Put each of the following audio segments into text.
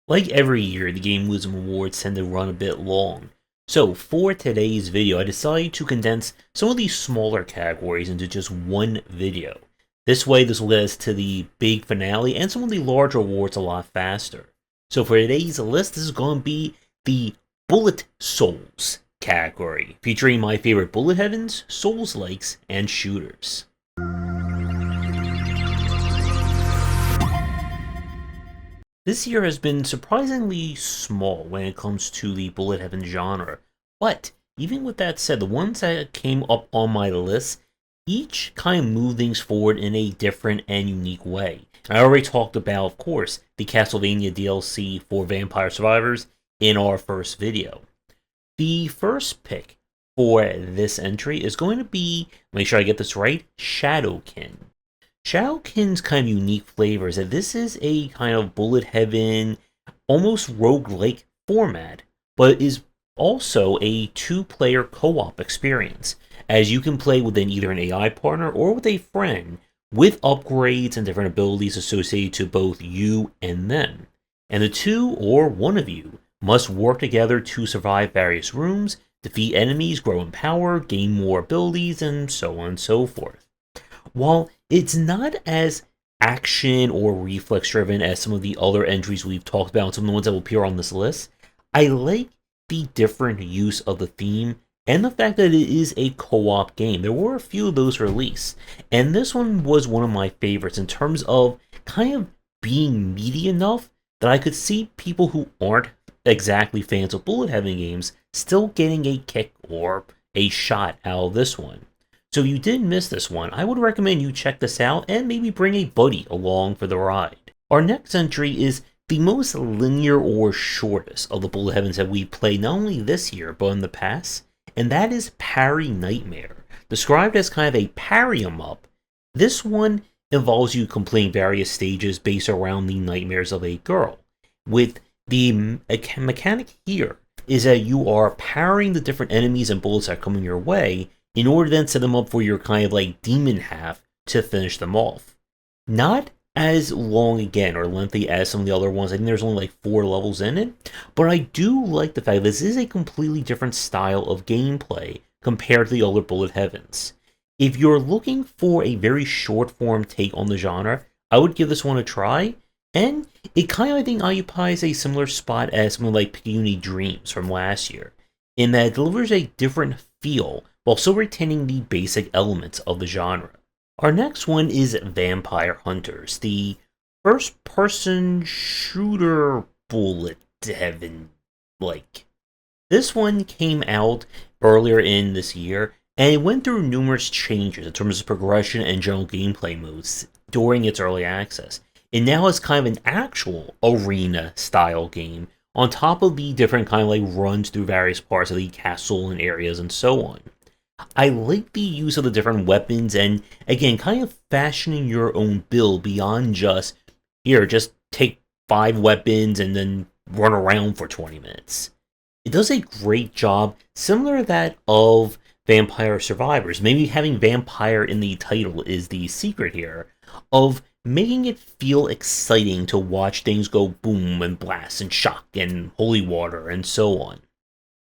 Like every year, the Game Wisdom Awards tend to run a bit long. So, for today's video, I decided to condense some of these smaller categories into just one video. This way, this will get us to the big finale and some of the larger awards a lot faster. So, for today's list, this is going to be the Bullet Souls category, featuring my favorite bullet heavens, Soulslikes, and shooters. This year has been surprisingly small when it comes to the bullet heaven genre, but even with that said, the ones that came up on my list each kind of move things forward in a different and unique way. I already talked about, of course, the Castlevania DLC for Vampire Survivors in our first video. The first pick for this entry is going to be, make sure I get this right, Shadowkin. Shadowkin's kind of unique flavor is that this is a kind of bullet heaven, almost roguelike format, but is also a two-player co-op experience, as you can play with either an AI partner or with a friend, with upgrades and different abilities associated to both you and them. And the two, or one of you, must work together to survive various rooms, defeat enemies, grow in power, gain more abilities, and so on and so forth. While it's not as action or reflex driven as some of the other entries we've talked about, some of the ones that will appear on this list, I like the different use of the theme and the fact that it is a co-op game. There were a few of those released, and this one was one of my favorites in terms of kind of being meaty enough that I could see people who aren't exactly fans of bullet heaven games still getting a kick or a shot out of this one. So if you did miss this one, I would recommend you check this out and maybe bring a buddy along for the ride. Our next entry is the most linear or shortest of the bullet heavens that we played not only this year but in the past, and that is Parry Nightmare. Described as kind of a parry 'em up, this one involves you completing various stages based around the nightmares of a girl, with the mechanic here is that you are parrying the different enemies and bullets that are coming your way in order to then set them up for your kind of like demon half to finish them off. Not as long again or lengthy as some of the other ones. I think there's only like 4 levels in it, but I do like the fact this is a completely different style of gameplay compared to the other Bullet Heavens. If you're looking for a very short form take on the genre, I would give this one a try, and it kind of I think occupies a similar spot as something like Picayune Dreams from last year, in that it delivers a different feel while still retaining the basic elements of the genre. Our next one is Vampire Hunters, the first-person shooter bullet heaven like. This one came out earlier in this year, and it went through numerous changes in terms of progression and general gameplay modes during its early access. It now has kind of an actual arena-style game on top of the different kind of like runs through various parts of the castle and areas and so on. I like the use of the different weapons and, again, kind of fashioning your own build beyond just, here, just take 5 weapons and then run around for 20 minutes. It does a great job, similar to that of Vampire Survivors. Maybe having vampire in the title is the secret here, of making it feel exciting to watch things go boom and blast and shock and holy water and so on.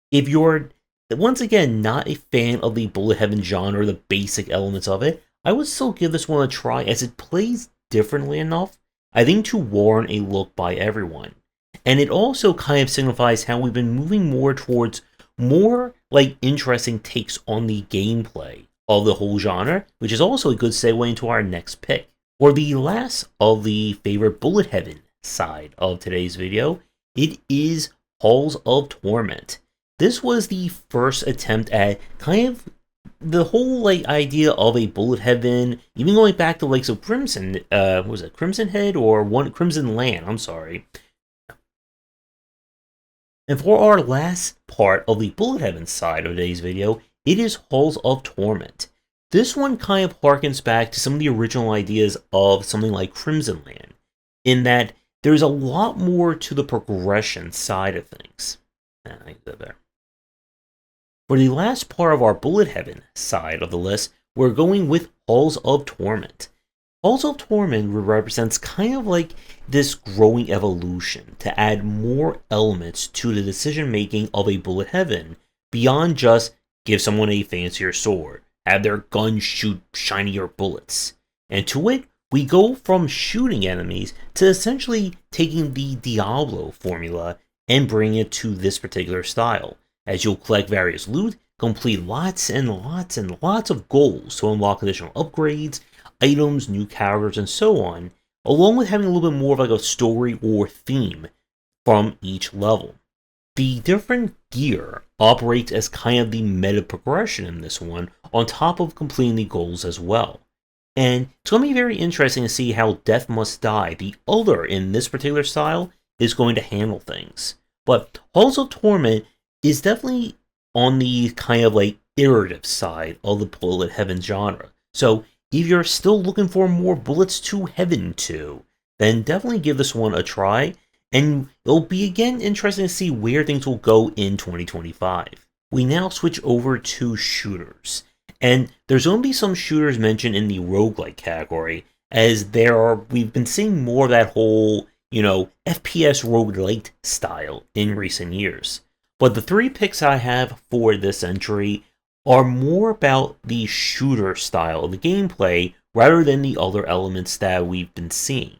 If you're once again, not a fan of the bullet heaven genre, the basic elements of it, I would still give this one a try as it plays differently enough, I think, to warrant a look by everyone. And it also kind of signifies how we've been moving more towards more like interesting takes on the gameplay of the whole genre, which is also a good segue into our next pick. For the last of the favorite bullet heaven side of today's video, it is Halls of Torment. This was the first attempt at kind of the whole like idea of a bullet heaven, even going back to like so Crimson, was it Crimson Head or one Crimson Land? I'm sorry. And for our last part of the bullet heaven side of today's video, it is Halls of Torment. This one kind of harkens back to some of the original ideas of something like Crimson Land, in that there's a lot more to the progression side of things. I get that better. For the last part of our Bullet Heaven side of the list, we're going with Halls of Torment. Halls of Torment represents kind of like this growing evolution to add more elements to the decision making of a bullet heaven beyond just give someone a fancier sword, have their gun shoot shinier bullets. And to it, we go from shooting enemies to essentially taking the Diablo formula and bringing it to this particular style, as you'll collect various loot, complete lots and lots and lots of goals to unlock additional upgrades, items, new characters, and so on, along with having a little bit more of like a story or theme from each level. The different gear operates as kind of the meta progression in this one, on top of completing the goals as well. And it's going to be very interesting to see how Death Must Die, the other in this particular style, is going to handle things. But Halls of Torment is definitely on the kind of like iterative side of the bullet heaven genre. So if you're still looking for more bullets to heaven to, then definitely give this one a try, and it'll be again interesting to see where things will go in 2025. We now switch over to shooters, and there's going to be some shooters mentioned in the roguelike category, as we've been seeing more of that whole, FPS roguelite style in recent years. But the three picks I have for this entry are more about the shooter style of the gameplay rather than the other elements that we've been seeing.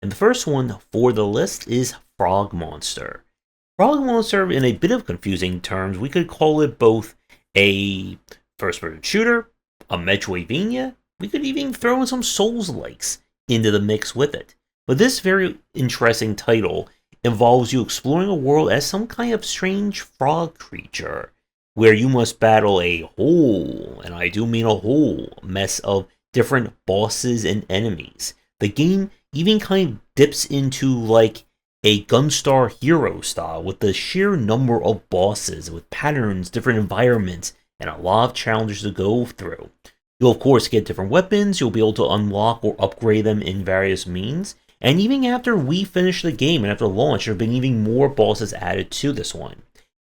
And the first one for the list is Frog Monster. Frog Monster, in a bit of confusing terms, we could call it both a first-person shooter, a Metroidvania, we could even throw in some Soulslikes into the mix with it. But this very interesting title involves you exploring a world as some kind of strange frog creature, where you must battle a whole, and I do mean a whole, mess of different bosses and enemies. The game even kind of dips into like a Gunstar Hero style with the sheer number of bosses, with patterns, different environments, and a lot of challenges to go through. You'll of course get different weapons, you'll be able to unlock or upgrade them in various means, and even after we finish the game and after launch, there have been even more bosses added to this one.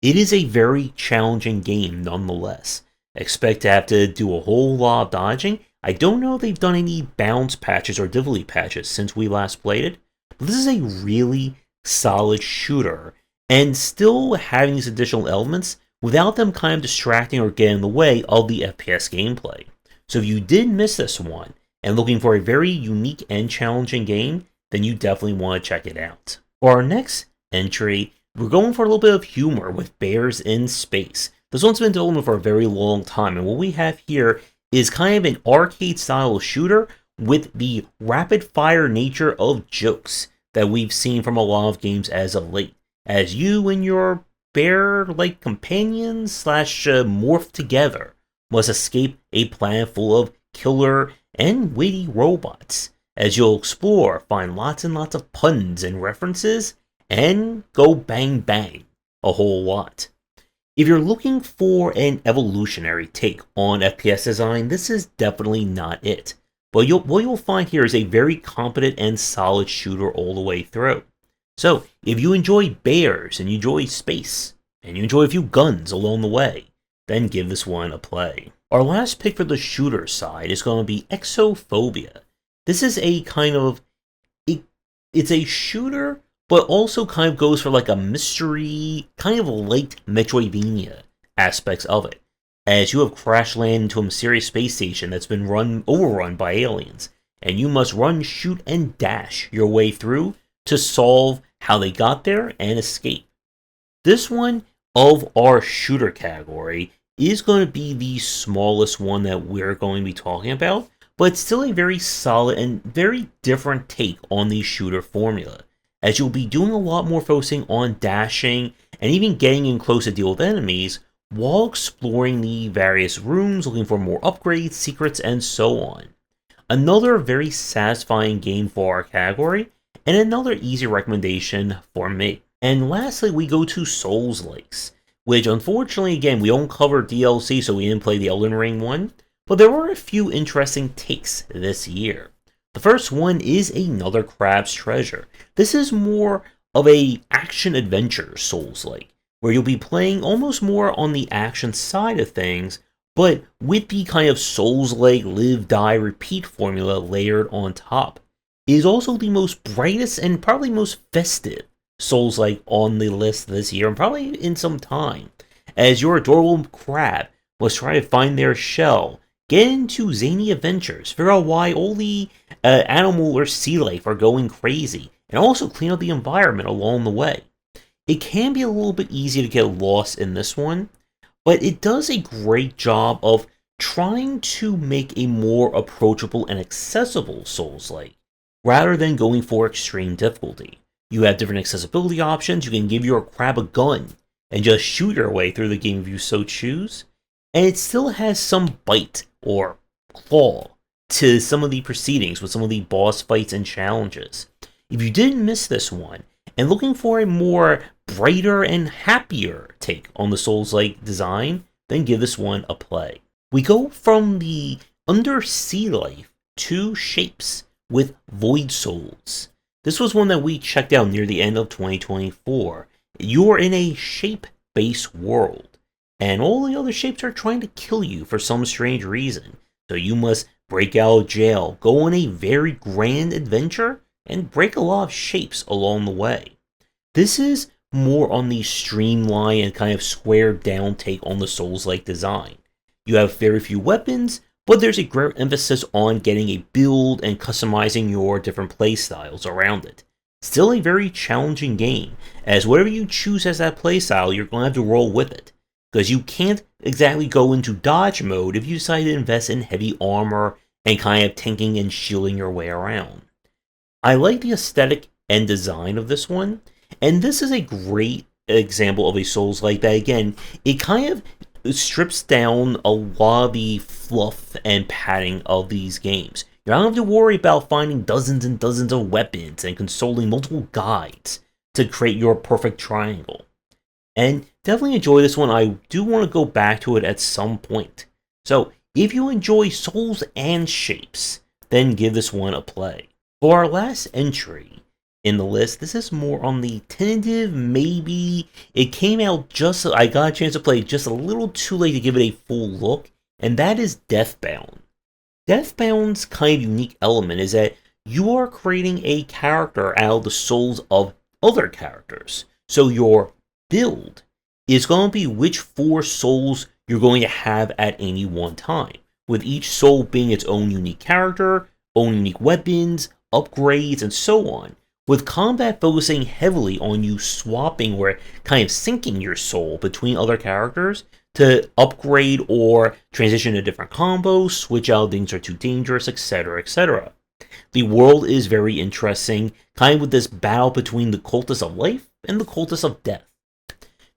It is a very challenging game nonetheless. Expect to have to do a whole lot of dodging. I don't know if they've done any bounce patches or difficulty patches since we last played it, but this is a really solid shooter, and still having these additional elements without them kind of distracting or getting in the way of the FPS gameplay. So if you did miss this one, and looking for a very unique and challenging game, then you definitely want to check it out. For our next entry, we're going for a little bit of humor with Bears in Space. This one's been in development for a very long time, and what we have here is kind of an arcade-style shooter with the rapid-fire nature of jokes that we've seen from a lot of games as of late, as you and your bear-like companions / morph together must escape a planet full of killer and witty robots, as you'll explore, find lots and lots of puns and references, and go bang bang a whole lot. If you're looking for an evolutionary take on FPS design, this is definitely not it. But what you'll find here is a very competent and solid shooter all the way through. So, if you enjoy bears, and you enjoy space, and you enjoy a few guns along the way, then give this one a play. Our last pick for the shooter side is going to be Exophobia. This is a kind of, it's a shooter, but also kind of goes for like a mystery, kind of light Metroidvania aspects of it, as you have crash landed into a mysterious space station that's been overrun by aliens, and you must run, shoot, and dash your way through to solve how they got there and escape. This one of our shooter category is going to be the smallest one that we're going to be talking about, but it's still a very solid and very different take on the shooter formula, as you'll be doing a lot more focusing on dashing and even getting in close to deal with enemies while exploring the various rooms, looking for more upgrades, secrets, and so on. Another very satisfying game for our category, and another easy recommendation for me. And lastly, we go to Soulslikes, which unfortunately, again, we don't cover DLC, so we didn't play the Elden Ring one, but there were a few interesting takes this year. The first one is another Crab's Treasure. This is more of a action-adventure Souls-like, where you'll be playing almost more on the action side of things, but with the kind of Souls-like live, die, repeat formula layered on top. It is also the most brightest and probably most festive Souls-like on the list this year, and probably in some time, as your adorable crab must try to find their shell, get into zany adventures, figure out why all the animal or sea life are going crazy, and also clean up the environment along the way. It can be a little bit easy to get lost in this one, but it does a great job of trying to make a more approachable and accessible Souls-like, rather than going for extreme difficulty. You have different accessibility options. You can give your crab a gun and just shoot your way through the game if you so choose. And it still has some bite or claw to some of the proceedings with some of the boss fights and challenges. If you didn't miss this one, and looking for a more brighter and happier take on the Souls-like design, then give this one a play. We go from the undersea life to shapes with Void Souls. This was one that we checked out near the end of 2024. You're in a shape-based world, and all the other shapes are trying to kill you for some strange reason. So you must break out of jail, go on a very grand adventure, and break a lot of shapes along the way. This is more on the streamlined and kind of squared down take on the Souls-like design. You have very few weapons, but there's a great emphasis on getting a build and customizing your different playstyles around it. Still a very challenging game, as whatever you choose as that playstyle, you're going to have to roll with it, because you can't exactly go into dodge mode if you decide to invest in heavy armor and kind of tanking and shielding your way around. I like the aesthetic and design of this one, and this is a great example of a Souls-like that, again, it kind of strips down a lot of the fluff and padding of these games. You don't have to worry about finding dozens and dozens of weapons and consulting multiple guides to create your perfect triangle. And definitely enjoy this one. I do want to go back to it at some point. So if you enjoy Souls and shapes, then give this one a play. For our last entry in the list, this is more on the tentative, maybe. It came out just, I got a chance to play just a little too late to give it a full look, and that is Deathbound. Deathbound's kind of unique element is that you are creating a character out of the souls of other characters. So your build is going to be which 4 souls you're going to have at any one time, with each soul being its own unique character, own unique weapons, upgrades, and so on, with combat focusing heavily on you swapping or kind of syncing your soul between other characters to upgrade or transition to different combos, switch out things that are too dangerous, etc., etc. The world is very interesting, kind of with this battle between the cultists of life and the cultists of death.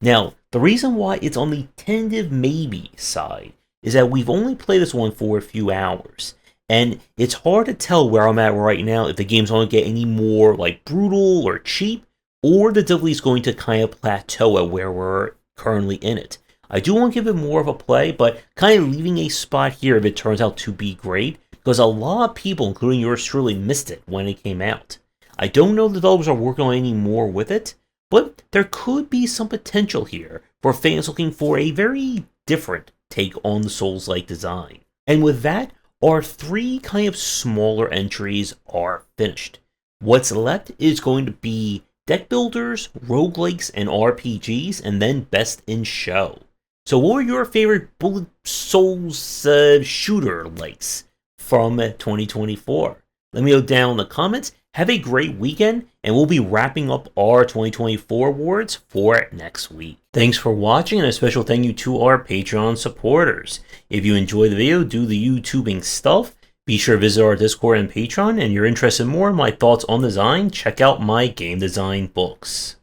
Now, the reason why it's on the tentative maybe side is that we've only played this one for a few hours, and it's hard to tell where I'm at right now if the game's going to get any more like brutal or cheap, or the difficulty is going to kind of plateau at where we're currently in it. I do want to give it more of a play, but kind of leaving a spot here if it turns out to be great, because a lot of people, including yours truly, missed it when it came out. I don't know if the developers are working on any more with it, but there could be some potential here for fans looking for a very different take on the Souls-like design. And with that, our 3 kind of smaller entries are finished. What's left is going to be deck builders, roguelikes, and RPGs, and then best in show. So what were your favorite Bullet Souls shooter likes from 2024? Let me know down in the comments. Have a great weekend, and we'll be wrapping up our 2024 awards for next week. Thanks for watching, and a special thank you to our Patreon supporters. If you enjoyed the video, do the YouTubing stuff, be sure to visit our Discord and Patreon, and you're interested in more in my thoughts on design, check out my game design books.